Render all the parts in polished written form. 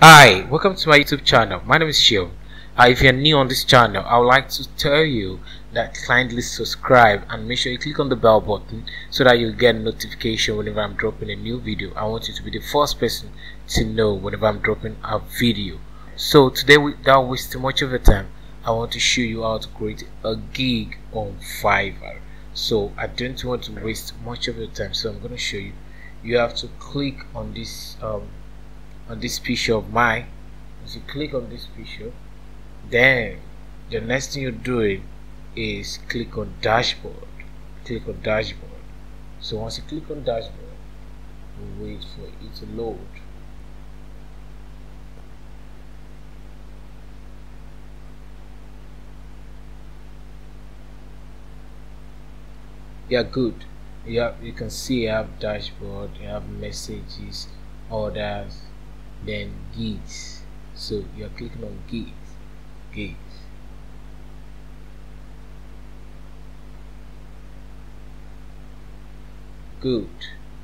Hi, welcome to my YouTube channel. My name is Shion. If you're new on this channel, I would like to tell you that kindly subscribe and make sure you click on the bell button so that you get notification whenever I'm dropping a new video. I want you to be the first person to know whenever I'm dropping a video. So today, without wasting much of your time, I want to show you how to create a gig on Fiverr. So I don't want to waste much of your time, so I'm going to show you. You have to click on this picture of mine. As you click on this picture, then the next thing you're doing is click on dashboard. So once you click on dashboard, we wait for it to load. Yeah, good. You can see I have dashboard, you have messages, orders, then gigs. So you're clicking on gigs. Good.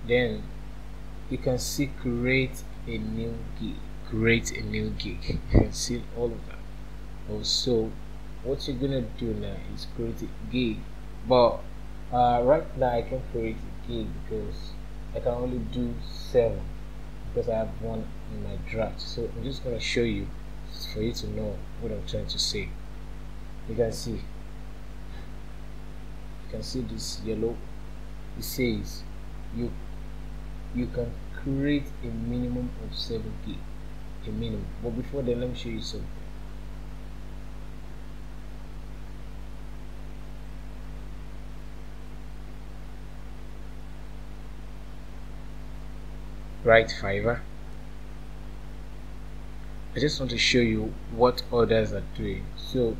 Then you can see create a new gig. You can see all of that. Also, what you're gonna do now is create a gig, but right now I can create a gig because I can only do 7 because I have one in my draft. So I'm just going to show you for you to know what I'm trying to say. You can see this yellow. It says you can create a minimum of 7 gig, a minimum. But before then, let me show you something. Right, Fiverr. I just want to show you what others are doing. So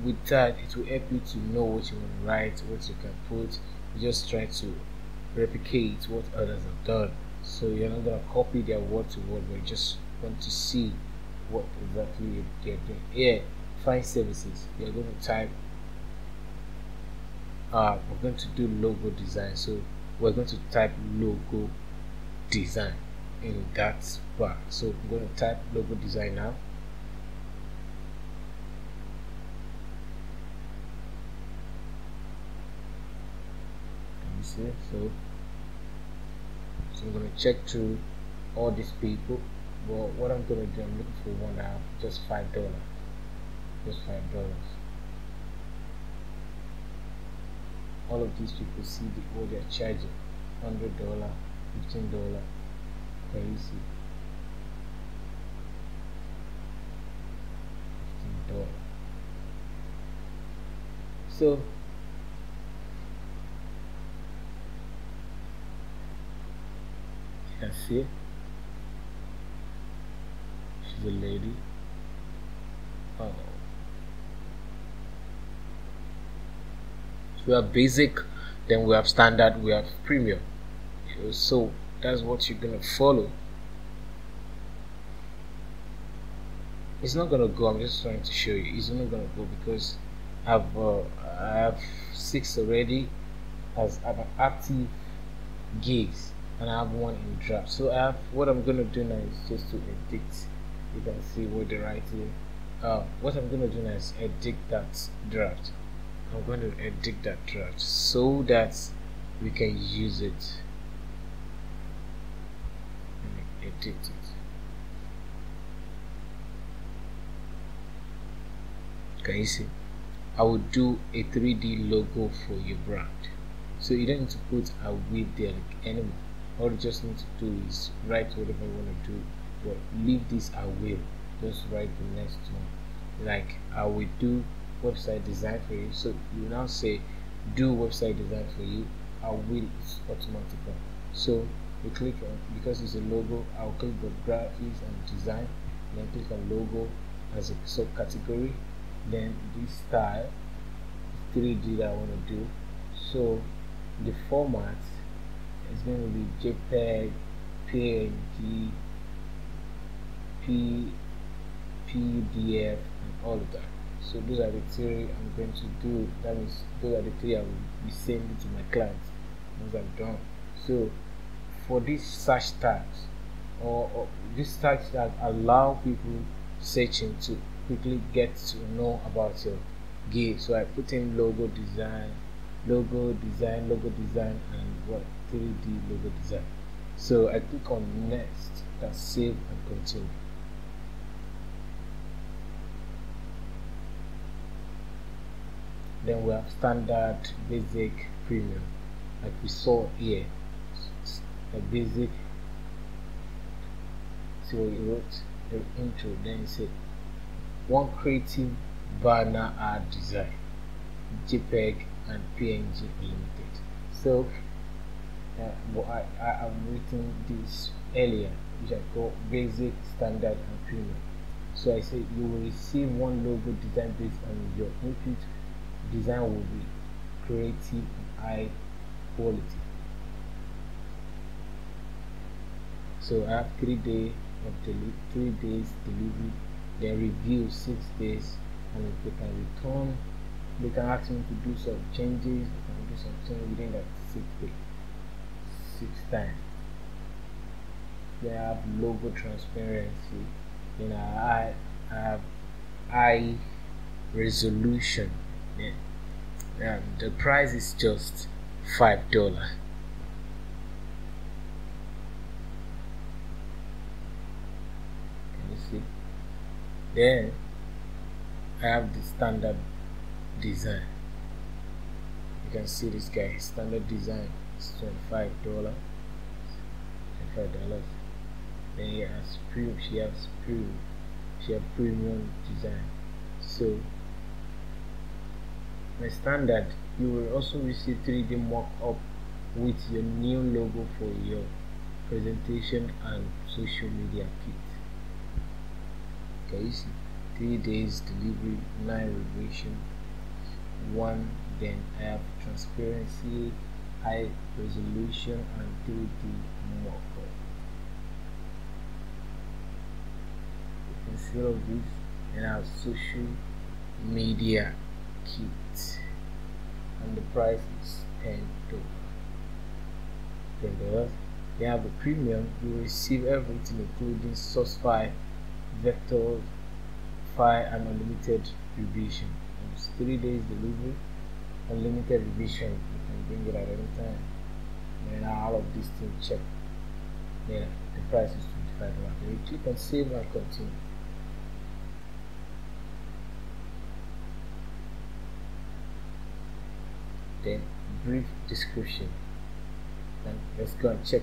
with that, it will help you to know what you want to write, what you can put. You just try to replicate what others have done. So you're not going to copy their word to word, but you just want to see what exactly they're doing. Here, find services. You're going to type we're going to do logo design. So we're going to type logo design in that bar. So I'm going to type logo design now. Can you see? So I'm going to check through all these people. Well, what I'm going to do, I'm looking for one now, just $5. All of these people see what they're charging: $100, $15. Can you see? $15. So you can see she's a lady. Oh, so we have basic, then we have standard, we have premium. So that's what you're gonna follow. It's not gonna go. I'm just trying to show you. It's not gonna go because I have 6 already as active gigs, and I have 1 in draft. So I have, what I'm gonna do now is just to edit. You can see what they're writing. What I'm gonna do now is edit that draft. I'm going to edit that draft so that we can use it. Edit it. Can you see? I will do a 3D logo for your brand, so you don't need to put a with there anymore. All you just need to do is write whatever you want to do, but leave this I will. Just write the next one, like I will do website design for you. So you now say do website design for you. I will is automatic. So we click on, because it's a logo, I'll click the graphics and design, then click on logo as a subcategory, then this style 3D that I want to do. So the format is going to be JPEG, PNG, PDF, and all of that. So those are the 3 I'm going to do. That means those are the 3 I will be sending to my clients once I'm done. So for these search tags, or these tags that allow people searching to quickly get to know about your gig. So I put in logo design, and what 3D logo design. So I click on next, that's save and continue. Then we have standard, basic, premium, like we saw here. A basic, see what you wrote, the intro, then it said one creative banner art design, JPEG and PNG unlimited. So but I've written this earlier, which I call basic, standard and premium. So I say you will receive one logo design based on your input. Design will be creative and high quality. So I have 3 days of 3 days delivery, then review 6 days, and if they can return, they can ask me to do some changes. I can do something within that 6 days, 6 times. Then I have logo transparency. Then I have high resolution. And the price is just $5. Can you see? Then I have the standard design. You can see this guy. Standard design is $25. Then he has premium. She has premium design. So my standard, you will also receive 3D mock-up with your new logo for your presentation and social media kit. Okay, you see, 3 days delivery, 9 revision, 1. Then I have transparency, high resolution, and 3D mock-up. You can see all of this, and I have social media kit, and the price is $10. They have the premium. You will receive everything including source file, vector file, and unlimited revision. It's 3 days delivery, unlimited revision. You can bring it at any time. And all of these things check. Yeah, the price is $25. You click on save and continue. Then brief description, and let's go and check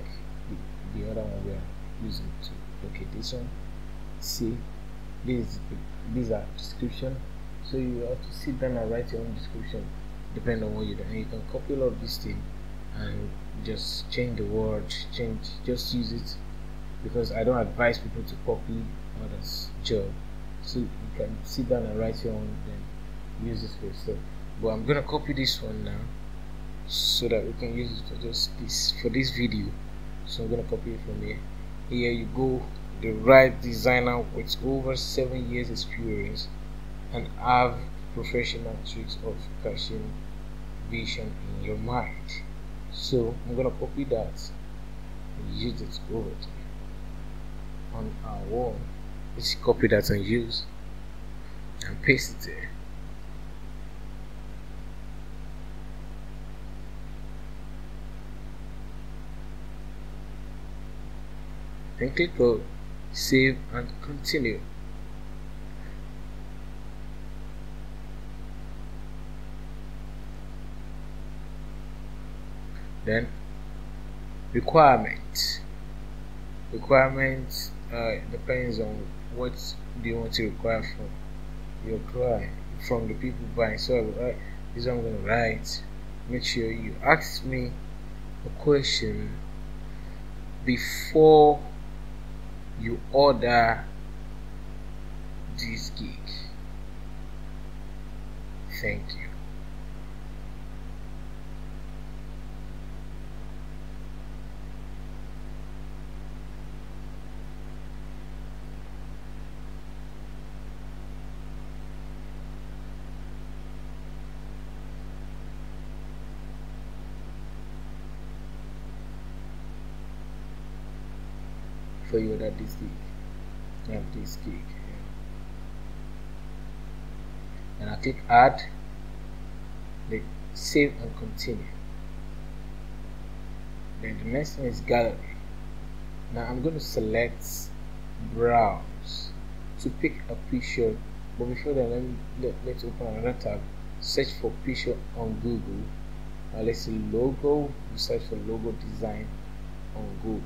the other one we are using to locate this one. See, these are description, so you have to sit down and write your own description depending on what you do, and you can copy all of this thing and just change the word, just use it, because I don't advise people to copy others' job. So you can sit down and write your own, then use this for yourself. But I'm gonna copy this one now so that we can use it for this video. So I'm gonna copy it from here. Here you go, the right designer with over 7 years experience and have professional tricks of catching vision in your mind. So I'm gonna copy that and use it over on our wall. Let's copy that and use and paste it there. Then click on save and continue. Then requirements depends on what do you want to require from your client, from the people buying. So this I'm going to write. Make sure you ask me a question before you order this gig. Thank you. for you that this gig. I have this gig, and I click add, then save and continue. Then the next one is gallery. Now I'm going to select browse to pick a picture, but before then let's open another tab. Search for picture on Google. Let's see logo. We search for logo design on Google.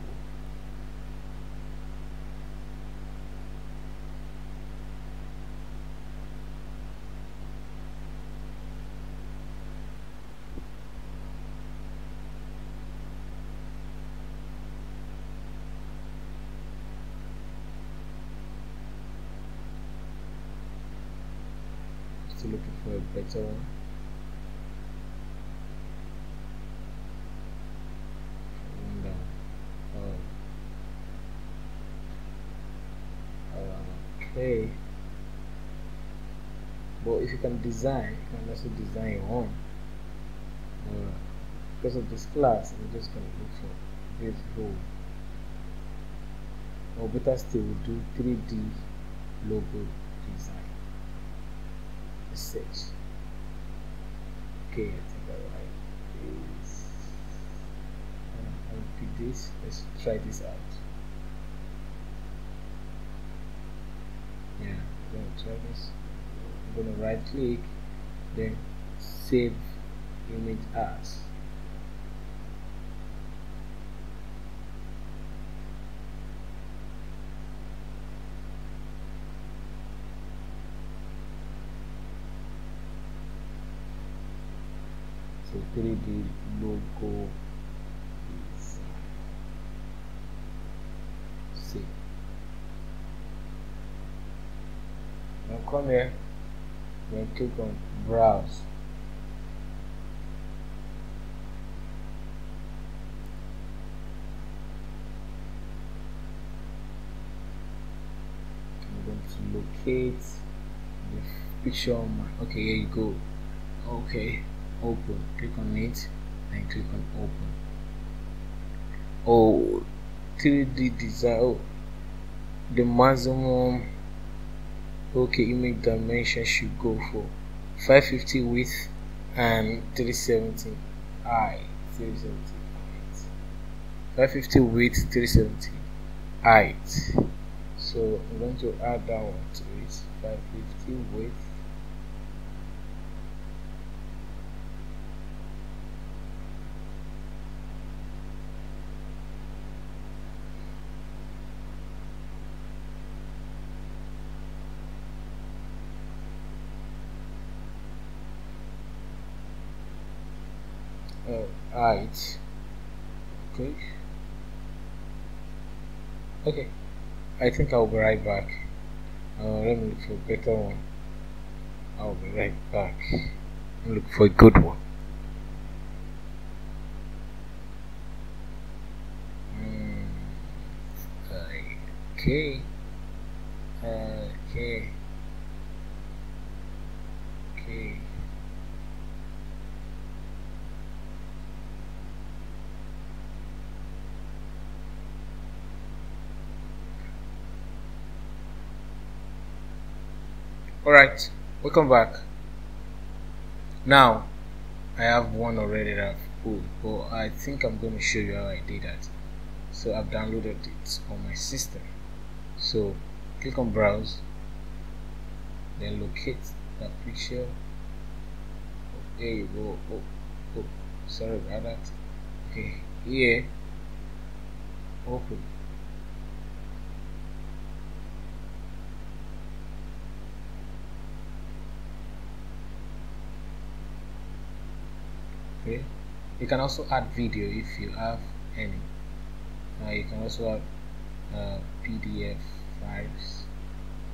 Still looking for a better one. Okay, but if you can design, you can also design your own. Because of this class, I'm just going to look for beautiful, or better still, we'll do 3D logo design. Search. Okay, I think I like this. I'll pick this. Let's try this out. Yeah, I'm going to try this. I'm going to right click, then save image as. So 3D logo design. Save. Now come here, then click on browse. I'm going to locate the picture on my, okay, here you go. Okay, open, click on it, then click on open. Oh, 3D design. Oh, the maximum, okay, image dimension should go for 550 width and 370 height. 550 width, 370 height. So I'm going to add that one to it. 550 width, height. Okay, I think I'll be right back. Let me look for a better one. I'll be right back. Look for a good one. Okay. Okay. Alright, welcome back. Now I have one already that I've pulled, but I think I'm going to show you how I did that. So I've downloaded it on my system. So click on browse, then locate that picture. There you go. Oh, sorry about that. Okay, here, open. Okay, you can also add video if you have any. You can also add PDF files.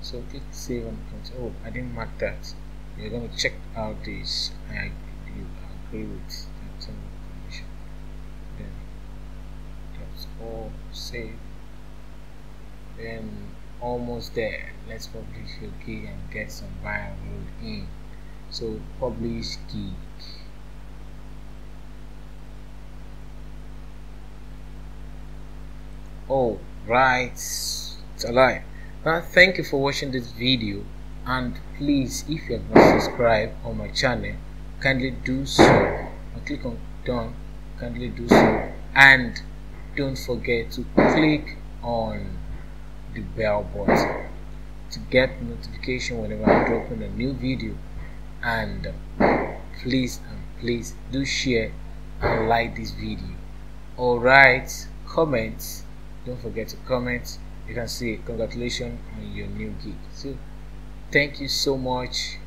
So click save and continue. Oh, I didn't mark that. You're going to check out this. You agree with the terms and condition. Then that's all. Save. Then almost there. Let's publish your gig and get some viral in. So publish gig. Oh, right? It's alive. Thank you for watching this video, and please, if you have not subscribed on my channel, kindly do so and click on done. Kindly do so, and don't forget to click on the bell button to get notification whenever I'm dropping a new video. And please do share and like this video. Alright, comment, don't forget to comment. You can say congratulations on your new gig. So thank you so much,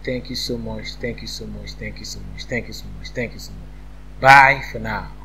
thank you so much, thank you so much, thank you so much, thank you so much, thank you so much. Bye for now.